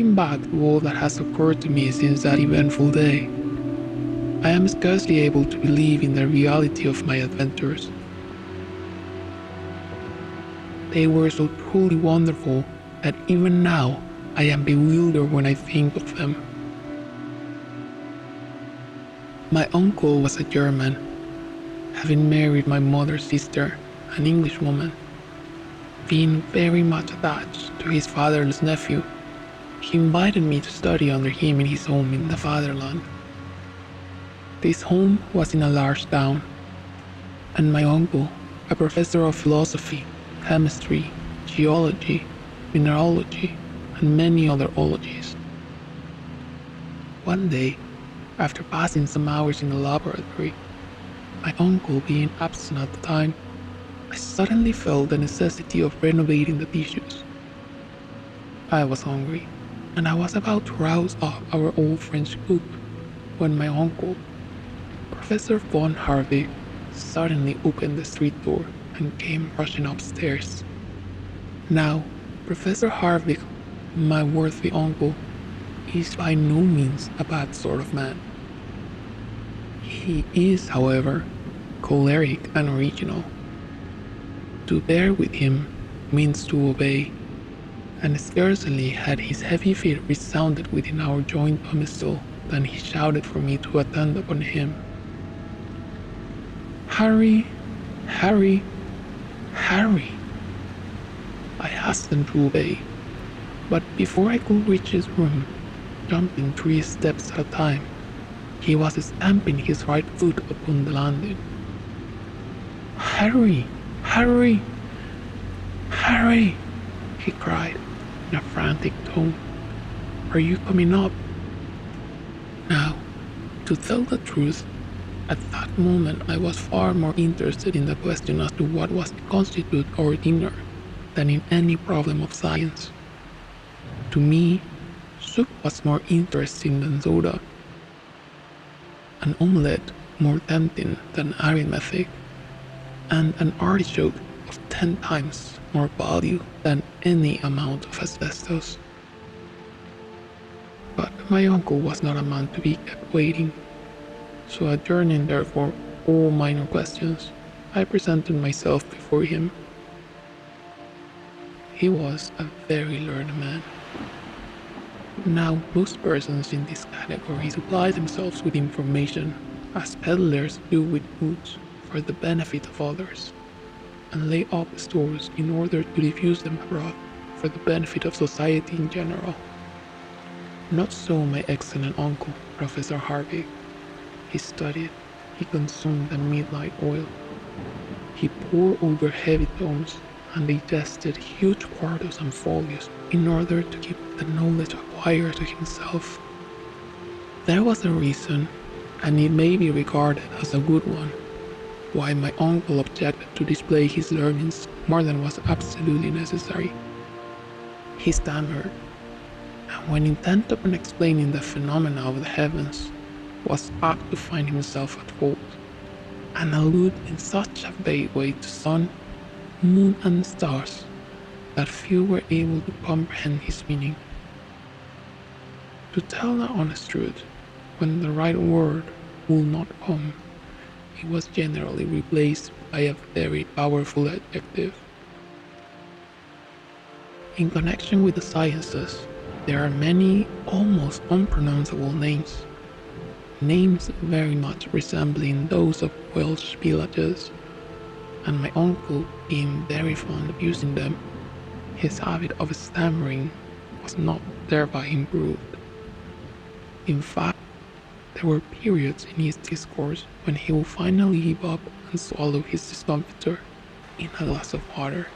Thinking back to all that has occurred to me since that eventful day, I am scarcely able to believe in the reality of my adventures. They were so truly wonderful that even now I am bewildered when I think of them. My uncle was a German, having married my mother's sister, an Englishwoman. Being very much attached to his fatherless nephew, he invited me to study under him in his home in the fatherland. This home was in a large town, and my uncle, a professor of philosophy, chemistry, geology, mineralogy, and many other ologies. One day, after passing some hours in the laboratory, my uncle being absent at the time, I suddenly felt the necessity of renovating the tissues. I was hungry, and I was about to rouse up our old French cook when my uncle, Professor von Harvey, suddenly opened the street door and came rushing upstairs. Now, Professor Harvey, my worthy uncle, is by no means a bad sort of man. He is, however, choleric and original. To bear with him means to obey, and scarcely had his heavy feet resounded within our joint domicile than he shouted for me to attend upon him. "Harry, Harry, Harry!" I hastened to obey, but before I could reach his room, jumping 3 steps at a time, he was stamping his right foot upon the landing. "Harry, Harry, Harry!" he cried in a frantic tone. "Are you coming up?" Now, to tell the truth, at that moment I was far more interested in the question as to what was to constitute our dinner than in any problem of science. To me, soup was more interesting than soda, an omelette more tempting than arithmetic, and an artichoke of 10 times more value than any amount of asbestos. But my uncle was not a man to be kept waiting, so adjourning therefore all minor questions, I presented myself before him. He was a very learned man. Now, most persons in this category supply themselves with information, as peddlers do with goods, for the benefit of others, and lay up stores in order to diffuse them abroad for the benefit of society in general. Not so my excellent uncle, Professor Harvey. He studied, he consumed the midnight oil. He pored over heavy tomes and digested huge quartos and folios in order to keep the knowledge acquired to himself. There was a reason, and it may be regarded as a good one, why my uncle objected to display his learnings more than was absolutely necessary. He stammered, and when intent upon explaining the phenomena of the heavens, was apt to find himself at fault, and allude in such a vague way to sun, moon, and stars that few were able to comprehend his meaning. To tell the honest truth, when the right word would not come, it was generally replaced by a very powerful adjective. In connection with the sciences, there are many almost unpronounceable names very much resembling those of Welsh villages, and my uncle being very fond of using them, his habit of stammering was not thereby improved. In fact, there were periods in his discourse when he would finally give up and swallow his discomfiture in a glass of water.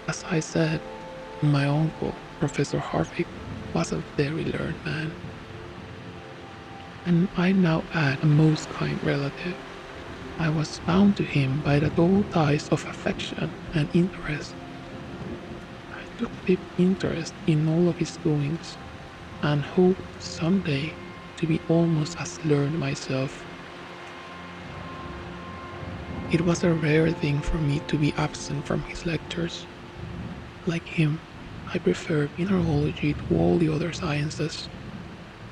As I said, my uncle, Professor Harvey, was a very learned man, and I now add a most kind relative. I was bound to him by the double ties of affection and interest. I took deep interest in all of his doings, and hoped someday to be almost as learned myself. It was a rare thing for me to be absent from his lectures. Like him, I preferred mineralogy to all the other sciences.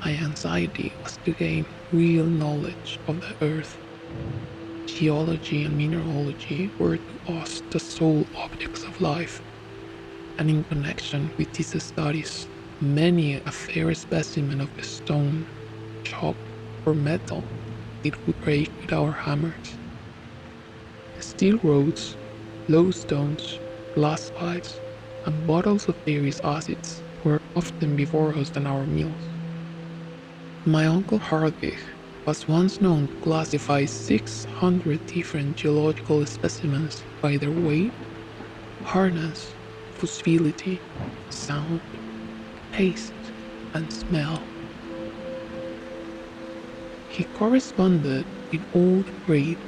My anxiety was to gain real knowledge of the earth. Geology and mineralogy were to us the sole objects of life, and in connection with these studies, many a fair specimen of the stone, chalk, or metal did we break with our hammers. Steel rods, low stones, glass pipes, and bottles of various acids were often before us than our meals. My uncle Hardwig was once known to classify 600 different geological specimens by their weight, hardness, fusibility, sound, taste, and smell. He corresponded with all the great,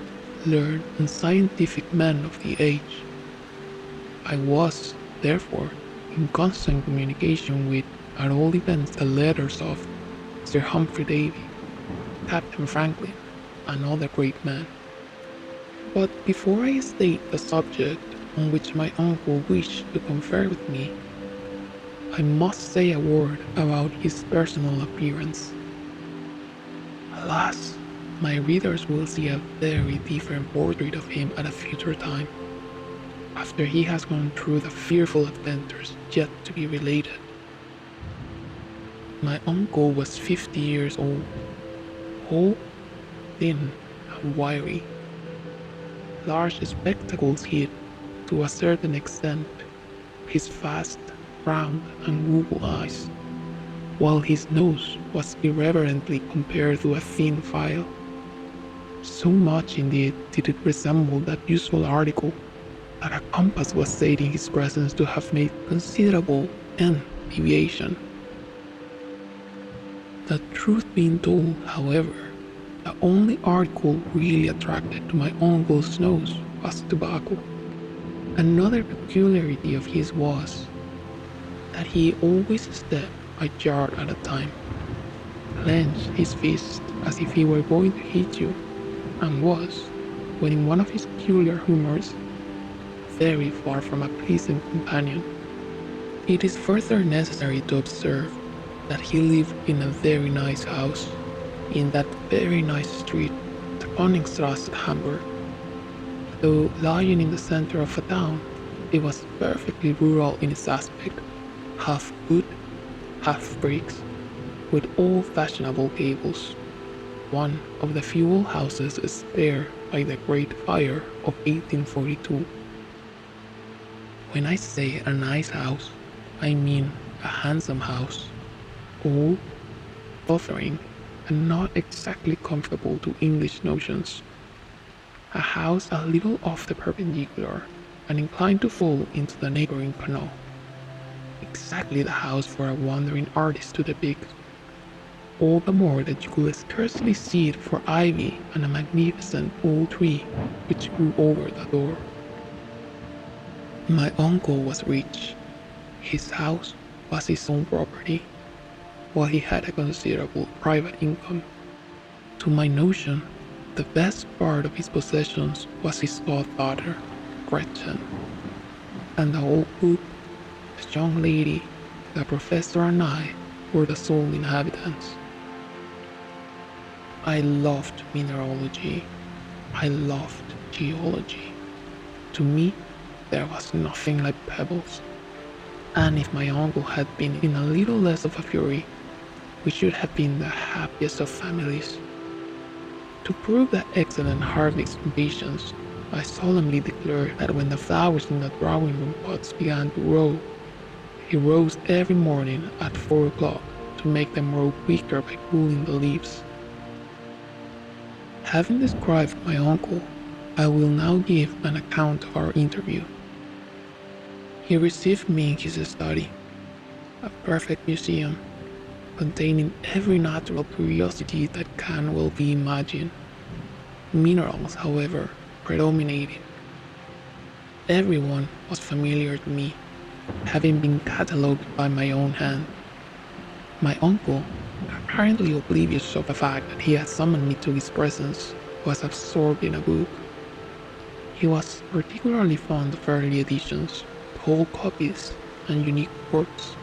learned, and scientific men of the age. I was, therefore, in constant communication with, at all events, the letters of Sir Humphrey Davy, Captain Franklin, and other great men. But before I state the subject on which my uncle wished to confer with me, I must say a word about his personal appearance. Alas, my readers will see a very different portrait of him at a future time, after he has gone through the fearful adventures yet to be related. My uncle was 50 years old, tall, thin, and wiry. Large spectacles hid, to a certain extent, his vast, round, and goggle eyes, while his nose was irreverently compared to a thin file. So much indeed did it resemble that useful article that a compass was said in his presence to have made considerable deviation. The truth being told, however, the only article really attracted to my uncle's nose was tobacco. Another peculiarity of his was that he always stepped a yard at a time, clenched his fist as if he were going to hit you, and was, when in one of his peculiar humors, very far from a pleasant companion. It is further necessary to observe that he lived in a very nice house, in that very nice street, the Koningsstrasse, Hamburg. Though lying in the center of a town, it was perfectly rural in its aspect, half wood, half bricks, with all fashionable gables. One of the few old houses spared by the Great Fire of 1842. When I say a nice house, I mean a handsome house, old, offering, and not exactly comfortable to English notions. A house a little off the perpendicular and inclined to fall into the neighboring canal. Exactly the house for a wandering artist to depict. All the more that you could scarcely see it for ivy and a magnificent old tree which grew over the door. My uncle was rich. His house was his own property, while he had a considerable private income. To my notion, the best part of his possessions was his goddaughter, Gretchen, and the old cook, the young lady, the professor, and I were the sole inhabitants. I loved mineralogy. I loved geology. To me, there was nothing like pebbles. And if my uncle had been in a little less of a fury, we should have been the happiest of families. To prove the excellent Hardwig's impatience, I solemnly declare that when the flowers in the drawing room pots began to grow, he rose every morning at 4 o'clock to make them grow quicker by cooling the leaves. Having described my uncle, I will now give an account of our interview. He received me in his study, a perfect museum, containing every natural curiosity that can well be imagined. Minerals, however, predominated. Everyone was familiar to me, having been catalogued by my own hand. My uncle, apparently oblivious of the fact that he had summoned me to his presence, was absorbed in a book. He was particularly fond of early editions, whole copies, and unique words.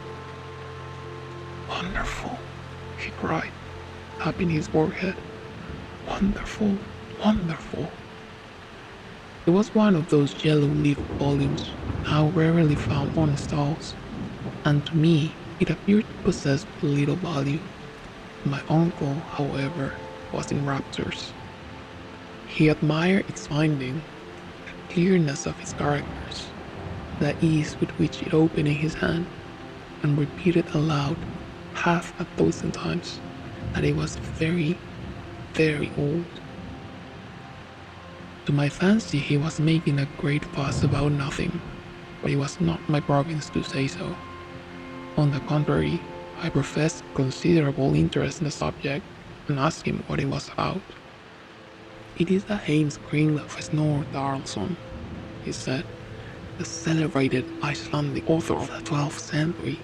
Wonderful, he cried, tapping his forehead. Wonderful, wonderful. It was one of those yellow-leaf volumes now rarely found on stalls, and to me it appeared to possess little value. My uncle, however, was in raptures. He admired its binding, the clearness of its characters, the ease with which it opened in his hand, and repeated aloud half a dozen times that it was very, very old. To my fancy, he was making a great fuss about nothing, but it was not my province to say so. On the contrary, I professed considerable interest in the subject and asked him what it was about. It is the Heimskringla of Snorre Darlson, he said, the celebrated Icelandic author of the 12th century.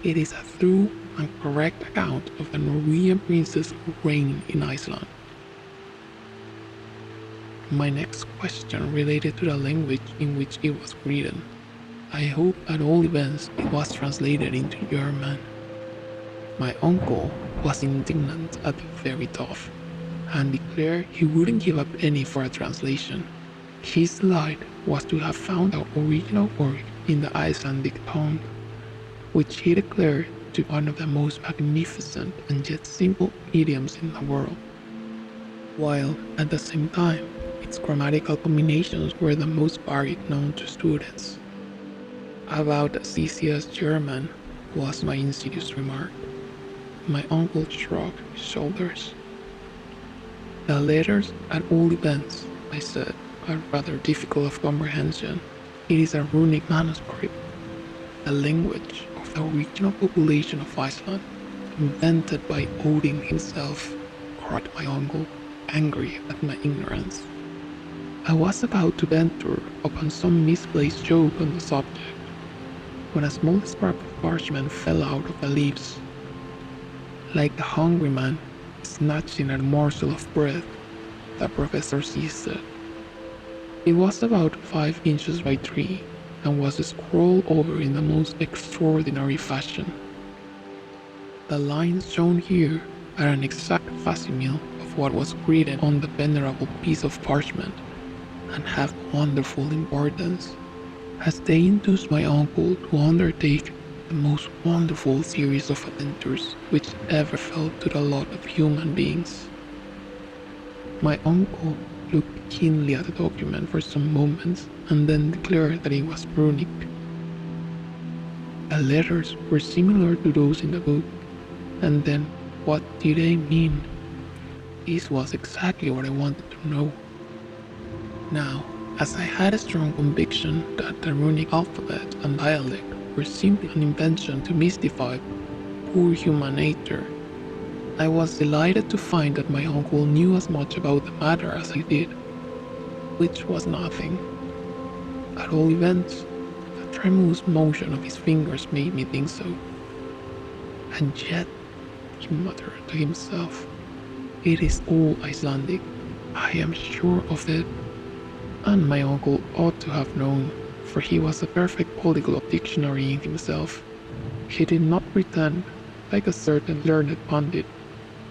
It is a true and correct account of the Norwegian princess who reigned in Iceland. My next question related to the language in which it was written. I hope at all events it was translated into German. My uncle was indignant at the very thought, and declared he wouldn't give up any for a translation. His delight was to have found the original work in the Icelandic tongue, which he declared to be one of the most magnificent and yet simple idioms in the world, while at the same time its grammatical combinations were the most varied known to students. About as easy as German, was my insidious remark. My uncle shrugged his shoulders. The letters, at all events, I said, are rather difficult of comprehension. It is a runic manuscript, the language of the original population of Iceland, invented by Odin himself, cried my uncle, angry at my ignorance. I was about to venture upon some misplaced joke on the subject, when a small scrap of parchment fell out of the leaves. Like a hungry man snatching at a morsel of bread, the professor seized it. It was about 5 inches by 3 and was scrawled over in the most extraordinary fashion. The lines shown here are an exact facsimile of what was written on the venerable piece of parchment, and have wonderful importance, as they induced my uncle to undertake the most wonderful series of adventures which ever fell to the lot of human beings. My uncle looked keenly at the document for some moments and then declared that it was runic. The letters were similar to those in the book, and then what did they mean? This was exactly what I wanted to know. Now, as I had a strong conviction that the runic alphabet and dialect were simply an invention to mystify poor human nature, I was delighted to find that my uncle knew as much about the matter as I did, which was nothing. At all events, the tremulous motion of his fingers made me think so. And yet, he muttered to himself, it is all Icelandic, I am sure of it. And my uncle ought to have known, for he was a perfect polyglot dictionary in himself. He did not pretend, like a certain learned pundit,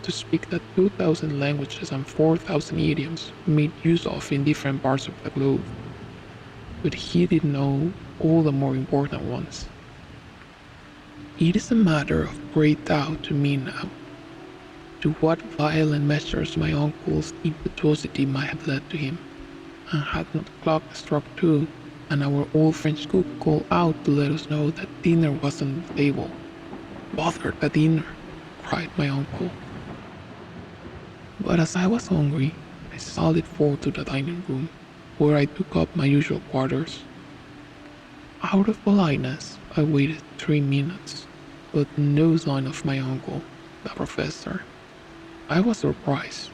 to speak the 2,000 languages and 4,000 idioms made use of in different parts of the globe, but he did know all the more important ones. It is a matter of great doubt to me now, to what violent measures my uncle's impetuosity might have led to him, and had not the clock struck 2, and our old French cook called out to let us know that dinner was on the table. Bother the dinner, cried my uncle. But as I was hungry, I sallied forth to the dining room, where I took up my usual quarters. Out of politeness, I waited 3 minutes, but no sign of my uncle, the professor. I was surprised.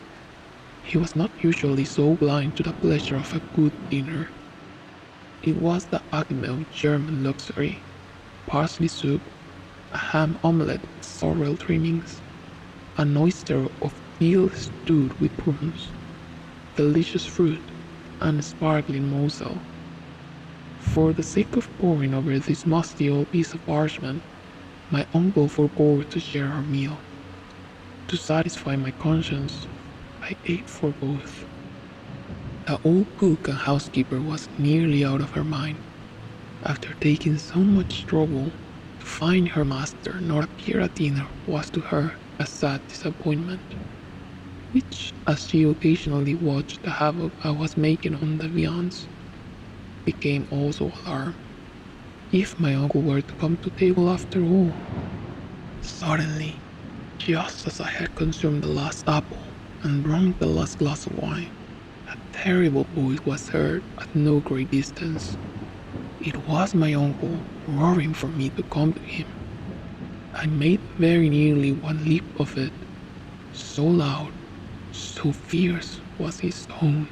He was not usually so blind to the pleasure of a good dinner. It was the acme of German luxury: parsley soup, a ham omelette with sorrel trimmings, an oyster of veal stewed with prunes, delicious fruit, and sparkling mosel. For the sake of poring over this musty old piece of parchment, my uncle forbore to share our meal. To satisfy my conscience, I ate for both. The old cook and housekeeper was nearly out of her mind after taking so much trouble. To find her master not appear at dinner was to her a sad disappointment, which, as she occasionally watched the havoc I was making on the viands, became also alarmed. If my uncle were to come to table after all. Suddenly, just as I had consumed the last apple and drunk the last glass of wine, a terrible voice was heard at no great distance. It was my uncle roaring for me to come to him. I made very nearly one leap of it. So loud, so fierce was his tone.